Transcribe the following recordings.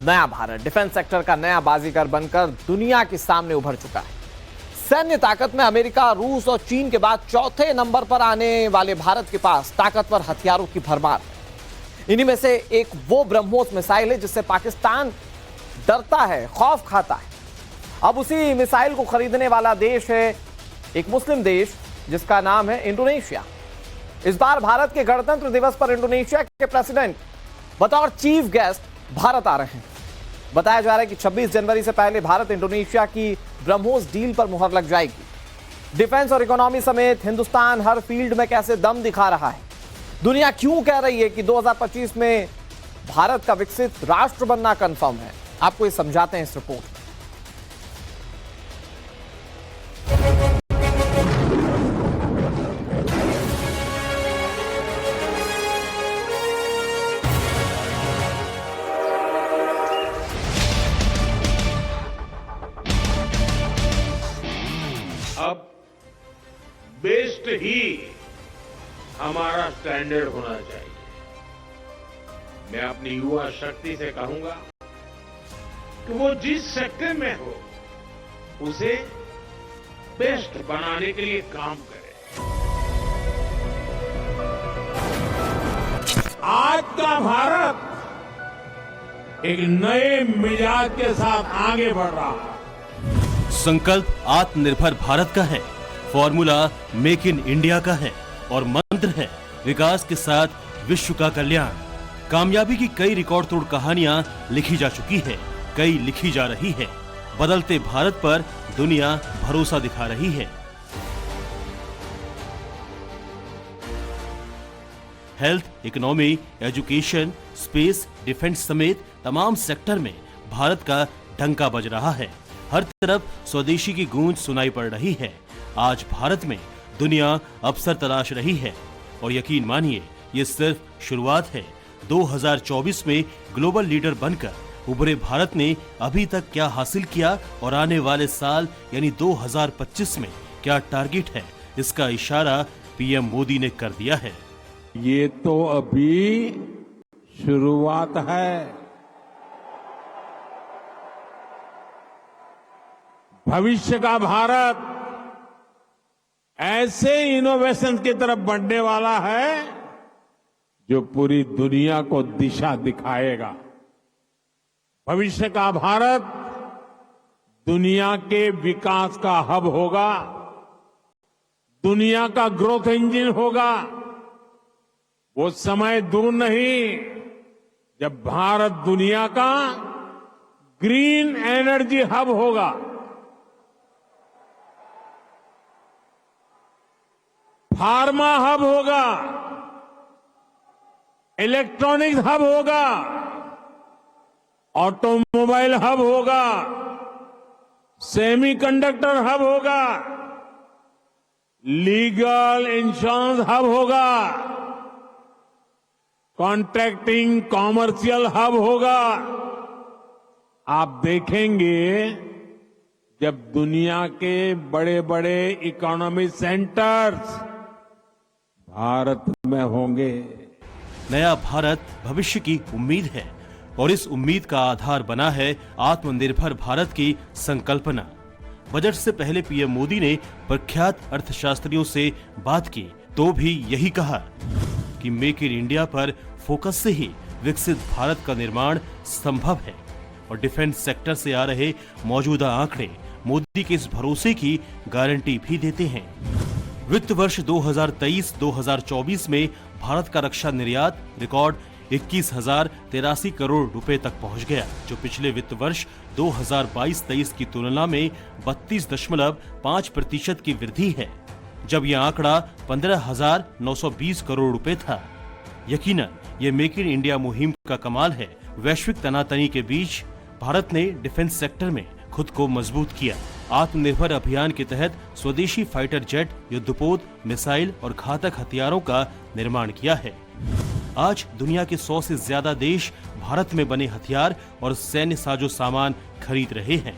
नया Bharat defence sector का नया बाजीगर बनकर दुनिया के सामने उभर चुका है। सैन्य ताकत में अमेरिका, रूस और चीन के बाद चौथे नंबर पर आने वाले भारत के पास ताकतवर हथियारों की भरमार है। इन्हीं में से एक वो ब्रह्मोस मिसाइल है जिससे पाकिस्तान डरता है, खौफ खाता है। अब उसी मिसाइल को खरीदने वाला देश है एक मुस्लिम देश जिसका नाम है इंडोनेशिया। इस बार भारत के गणतंत्र दिवस पर इंडोनेशिया के प्रेसिडेंट बतौर चीफ गेस्ट भारत आ रहे हैं। बताया जा रहा है कि 26 जनवरी से पहले भारत इंडोनेशिया की ब्रह्मोस डील पर मुहर लग जाएगी। डिफेंस और इकोनॉमी समेत हिंदुस्तान हर फील्ड में कैसे दम दिखा रहा है। दुनिया क्यों कह रही है कि 2025 में भारत का विकसित राष्ट्र बनना कंफर्म है, आपको ये समझाते हैं इस रिपोर्ट में। अब बेस्ट ही हमारा स्टैंडर्ड होना चाहिए। मैं अपनी युवा शक्ति से कहूंगा कि वो जिस सेक्टर में हो उसे बेस्ट बनाने के लिए काम करे। आज का भारत एक नए मिजाज के साथ आगे बढ़ रहा है। संकल्प आत्मनिर्भर भारत का है, फॉर्मूला मेक इन इंडिया का है और मंत्र है विकास के साथ विश्व का कल्याण। कामयाबी की कई रिकॉर्ड तोड़ कहानियां लिखी जा चुकी है, कई लिखी जा रही है। बदलते भारत पर दुनिया भरोसा दिखा रही है। Health, economy, education, space, defence समेत तमाम सेक्टर में भारत का डंका बज रहा है। हर तरफ स्वदेशी की गूंज सुनाई पड़ रही है। आज भारत में दुनिया अवसर तलाश रही है और यकीन मानिए ये सिर्फ शुरुआत है। 2024 में ग्लोबल लीडर बनकर उभरे भारत ने अभी तक क्या हासिल किया और आने वाले साल यानी 2025 में क्या टारगेट है, इसका इशारा पीएम मोदी ने कर दिया है। ये तो अभी शुरुआत है। भविष्य का भारत ऐसे इनोवेशन की तरफ बढ़ने वाला है जो पूरी दुनिया को दिशा दिखाएगा। भविष्य का भारत दुनिया के विकास का हब होगा, दुनिया का ग्रोथ इंजन होगा। वो समय दूर नहीं जब भारत दुनिया का ग्रीन एनर्जी हब होगा, फार्मा हब होगा, इलेक्ट्रॉनिक्स हब होगा, ऑटोमोबाइल हब होगा, सेमीकंडक्टर हब होगा, लीगल इंश्योरेंस हब होगा, कॉन्ट्रैक्टिंग कॉमर्शियल हब होगा। आप देखेंगे जब दुनिया के बड़े बड़े इकोनॉमी सेंटर्स भारत में होंगे। नया भारत भविष्य की उम्मीद है और इस उम्मीद का आधार बना है आत्मनिर्भर भारत की संकल्पना। बजट से पहले पीएम मोदी ने प्रख्यात अर्थशास्त्रियों से बात की तो भी यही कहा कि मेक इन इंडिया पर फोकस से ही विकसित भारत का निर्माण संभव है। और डिफेंस सेक्टर से आ रहे मौजूदा आंकड़े मोदी के इस भरोसे की गारंटी भी देते हैं। वित्त वर्ष 2023-2024 में भारत का रक्षा निर्यात रिकॉर्ड 21,083 करोड़ रुपए तक पहुंच गया, जो पिछले वित्त वर्ष 2022-23 की तुलना में 32.5% की वृद्धि है, जब यह आंकड़ा 15,920 करोड़ रुपए था। यकीनन ये मेक इन इंडिया मुहिम का कमाल है। वैश्विक तनातनी के बीच भारत ने डिफेंस सेक्टर में खुद को मजबूत किया। आत्मनिर्भर अभियान के तहत स्वदेशी फाइटर जेट, युद्धपोत, मिसाइल और घातक हथियारों का निर्माण किया है। आज दुनिया के 100 से ज्यादा देश भारत में बने हथियार और सैन्य साजो सामान खरीद रहे हैं।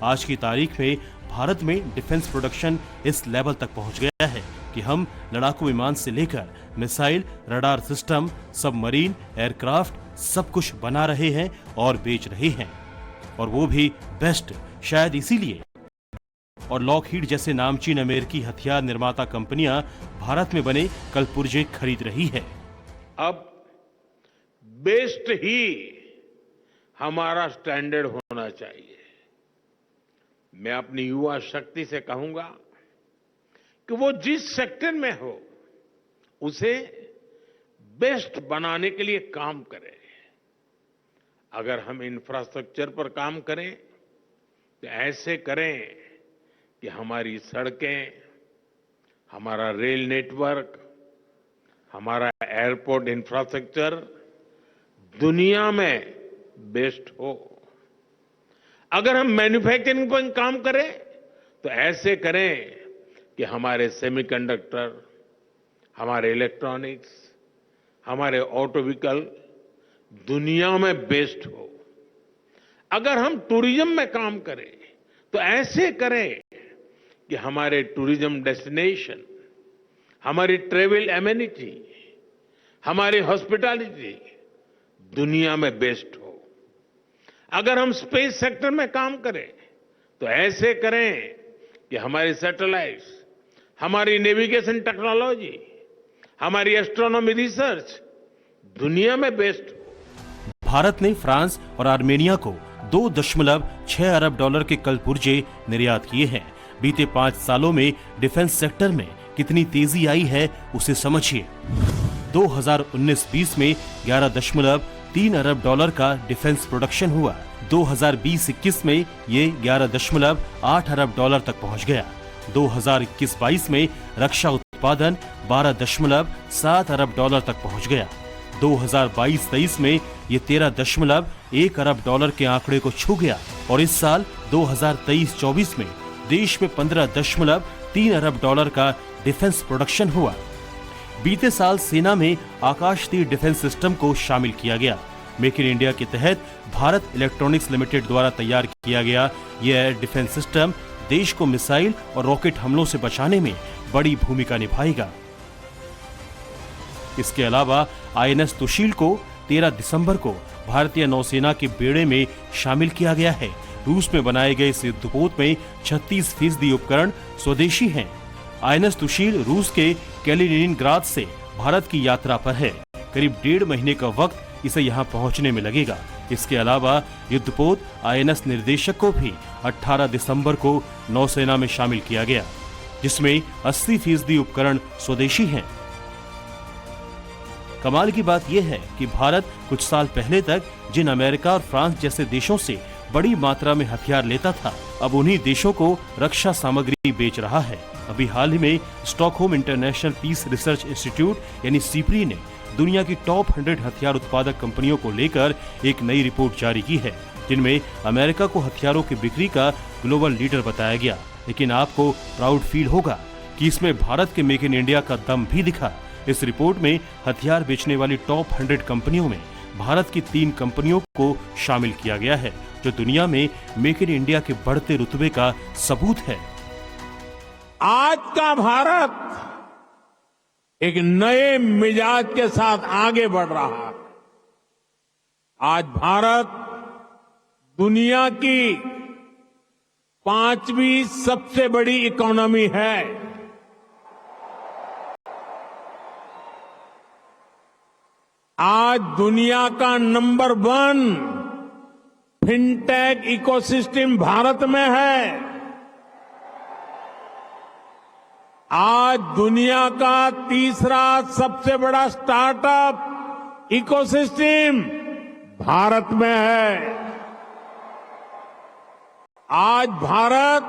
आज की तारीख में भारत में डिफेंस प्रोडक्शन इस लेवल तक पहुंच गया है कि हम लड़ाकू विमान से लेकर missile, radar system, submarine, aircraft सब कुछ बना रहे हैं और बेच रहे हैं, और वो भी बेस्ट। शायद इसीलिए और लॉकहीड जैसे नामचीन अमेरिकी हथियार निर्माता कंपनियां भारत में बने कलपुर्जे खरीद रही है। अब बेस्ट ही हमारा स्टैंडर्ड होना चाहिए। मैं अपनी युवा शक्ति से कहूंगा कि वो जिस सेक्टर में हो उसे बेस्ट बनाने के लिए काम करें। अगर हम इंफ्रास्ट्रक्चर पर काम करें तो ऐसे करें कि हमारी सड़कें, हमारा रेल नेटवर्क, हमारा एयरपोर्ट इंफ्रास्ट्रक्चर दुनिया में बेस्ट हो। अगर हम मैन्युफैक्चरिंग पर काम करें तो ऐसे करें कि हमारे सेमीकंडक्टर, हमारे इलेक्ट्रॉनिक्स, हमारे ऑटो व्हीकल दुनिया में बेस्ट हो। अगर हम टूरिज्म में काम करें तो ऐसे करें कि हमारे टूरिज्म डेस्टिनेशन, हमारी ट्रेवल एमेनिटी, हमारी हॉस्पिटैलिटी दुनिया में बेस्ट हो। अगर हम स्पेस सेक्टर में काम करें तो ऐसे करें कि हमारी सैटेलाइट्स, हमारी नेविगेशन टेक्नोलॉजी, हमारी एस्ट्रोनॉमी रिसर्च दुनिया में बेस्ट हो। भारत ने फ्रांस और आर्मेनिया को 2.6 अरब डॉलर के कलपुर्जे निर्यात किए हैं। बीते 5 सालों में डिफेंस सेक्टर में कितनी तेजी आई है उसे समझिए। 2019-20 में 11.3 अरब डॉलर का डिफेंस प्रोडक्शन हुआ। 2020-21 में ये 11.8 अरब डॉलर तक पहुंच गया। 2021-22 में रक्षा उत्पादन 12.7 अरब डॉलर तक पहुंच गया। 2022-23 में ये 13.1 अरब डॉलर के आंकड़े को छू गया, और इस साल 2023-24 में देश में 15.3 अरब डॉलर का डिफेंस प्रोडक्शन हुआ। बीते साल सेना में आकाश तीर डिफेंस सिस्टम को शामिल किया गया। मेक इन इंडिया के तहत भारत इलेक्ट्रॉनिक्स लिमिटेड द्वारा तैयार किया गया यह एयर डिफेंस सिस्टम देश को मिसाइल और रॉकेट हमलों से बचाने में बड़ी भूमिका निभाएगा। इसके अलावा आईएनएस तुशील को 13 दिसंबर को भारतीय नौसेना के बेड़े में शामिल किया गया है। रूस में बनाए गए इस युद्धपोत में 36% उपकरण स्वदेशी हैं। आईएनएस तुशील रूस के कैलिनिनग्राद से भारत की यात्रा पर है। करीब 1.5 महीने का वक्त इसे यहां पहुंचने में लगेगा। इसके अलावा युद्धपोत आईएनएस निर्देशक को भी 18 दिसंबर को नौसेना में शामिल किया गया, जिसमें 80% उपकरण स्वदेशी हैं। कमाल की बात यह है कि भारत कुछ साल पहले तक जिन अमेरिका और फ्रांस जैसे देशों से बड़ी मात्रा में हथियार लेता था, अब उन्हीं देशों को रक्षा सामग्री बेच रहा है। अभी हाल ही में Stockholm International Peace Research Institute यानी सीपरी ने दुनिया की टॉप 100 हथियार उत्पादक कंपनियों को लेकर एक नई रिपोर्ट जारी की है, जिनमें अमेरिका को हथियारों की बिक्री का ग्लोबल लीडर बताया गया। लेकिन आपको प्राउड फील होगा कि इसमें भारत के मेक इन इंडिया का दम भी दिखा। इस रिपोर्ट में हथियार बेचने वाली टॉप 100 कंपनियों में भारत की 3 कंपनियों को शामिल किया गया है, जो दुनिया में मेक इन इंडिया के बढ़ते रुतबे का सबूत है। आज का भारत एक नए मिजाज के साथ आगे बढ़ रहा है। आज भारत दुनिया की 5वीं सबसे बड़ी इकोनॉमी है। आज दुनिया का नंबर 1 फिनटेक इकोसिस्टम भारत में है। आज दुनिया का तीसरा सबसे बड़ा स्टार्टअप इकोसिस्टम भारत में है। आज भारत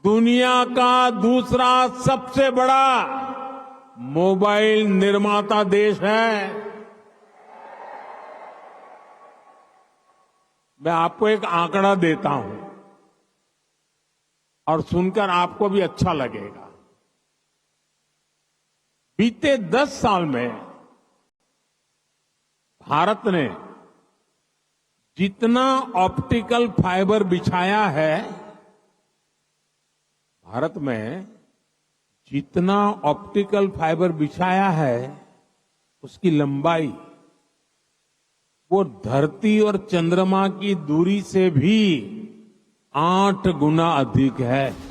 दुनिया का दूसरा सबसे बड़ा मोबाइल निर्माता देश है। मैं आपको एक आंकड़ा देता हूं और सुनकर आपको भी अच्छा लगेगा। बीते 10 साल में भारत ने जितना ऑप्टिकल फाइबर बिछाया है, भारत में जितना ऑप्टिकल फाइबर बिछाया है उसकी लंबाई वो धरती और चंद्रमा की दूरी से भी 8 गुना अधिक है।